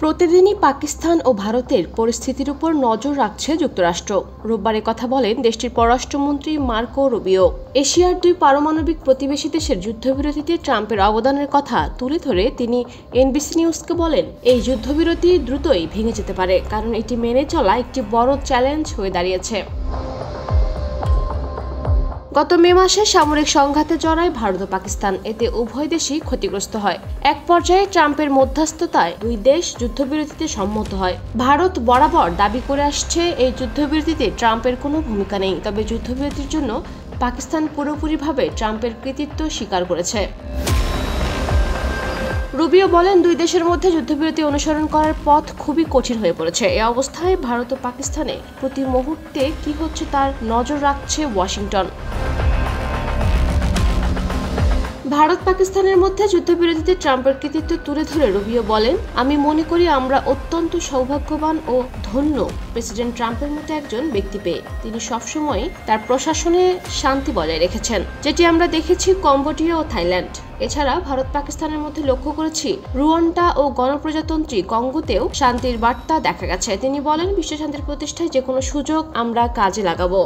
প্রতিদিনই পাকিস্তান ও ভারতের পরিস্থিতির উপর নজর রাখছে যুক্তরাষ্ট্র। রোববার কথা বলেন দেশটির পররাষ্ট্রমন্ত্রী মার্কো রুবিও। এশিয়ার দুই পারমাণবিক প্রতিবেশী দেশের যুদ্ধবিরতিতে ট্রাম্পের অবদানের কথা তুলে ধরে তিনি এনবিসি নিউজকে বলেন, এই যুদ্ধবিরতি দ্রুতই ভেঙে যেতে পারে, কারণ এটি মেনে চলা একটি বড় চ্যালেঞ্জ হয়ে দাঁড়িয়েছে। গত মে মাসে সামরিক সংঘাতে জড়ায় ভারত ও পাকিস্তান। এতে উভয় দেশই ক্ষতিগ্রস্ত হয়। এক পর্যায়ে ট্রাম্পের মধ্যস্থতায় দুই দেশ যুদ্ধবিরতিতে সম্মত হয়। ভারত বরাবর দাবি করে আসছে, এই যুদ্ধবিরতিতে ট্রাম্পের কোনো ভূমিকা নেই। তবে যুদ্ধবিরতির জন্য পাকিস্তান পুরোপুরিভাবে ট্রাম্পের কৃতিত্ব স্বীকার করেছে। রুবিও বলেন, দুই দেশের মধ্যে যুদ্ধবিরতি অনুসরণ করার পথ খুবই কঠিন হয়ে পড়েছে। এ অবস্থায় ভারত ও পাকিস্তানে প্রতি মুহূর্তে কি হচ্ছে তার নজর রাখছে ওয়াশিংটন। ভারত পাকিস্তানের মধ্যে যুদ্ধবিরতিতে ট্রাম্পের কৃতিত্ব তুলে ধরে রুবিও বলেন, আমি মনে করি আমরা অত্যন্ত সৌভাগ্যবান ও ধন্য প্রেসিডেন্ট ট্রাম্পের মতো একজন ব্যক্তি পেয়ে। তিনি সবসময় তার প্রশাসনে শান্তি বজায় রেখেছেন, যেটি আমরা দেখেছি কম্বোডিয়া ও থাইল্যান্ড। এছাড়া ভারত পাকিস্তানের মধ্যে লক্ষ্য করেছি রুয়ান্ডা ও গণপ্রজাতন্ত্রী কঙ্গোতেও শান্তির বার্তা দেখা গেছে। তিনি বলেন, বিশ্বশান্তির প্রতিষ্ঠায় যে কোনো সুযোগ আমরা কাজে লাগাবো।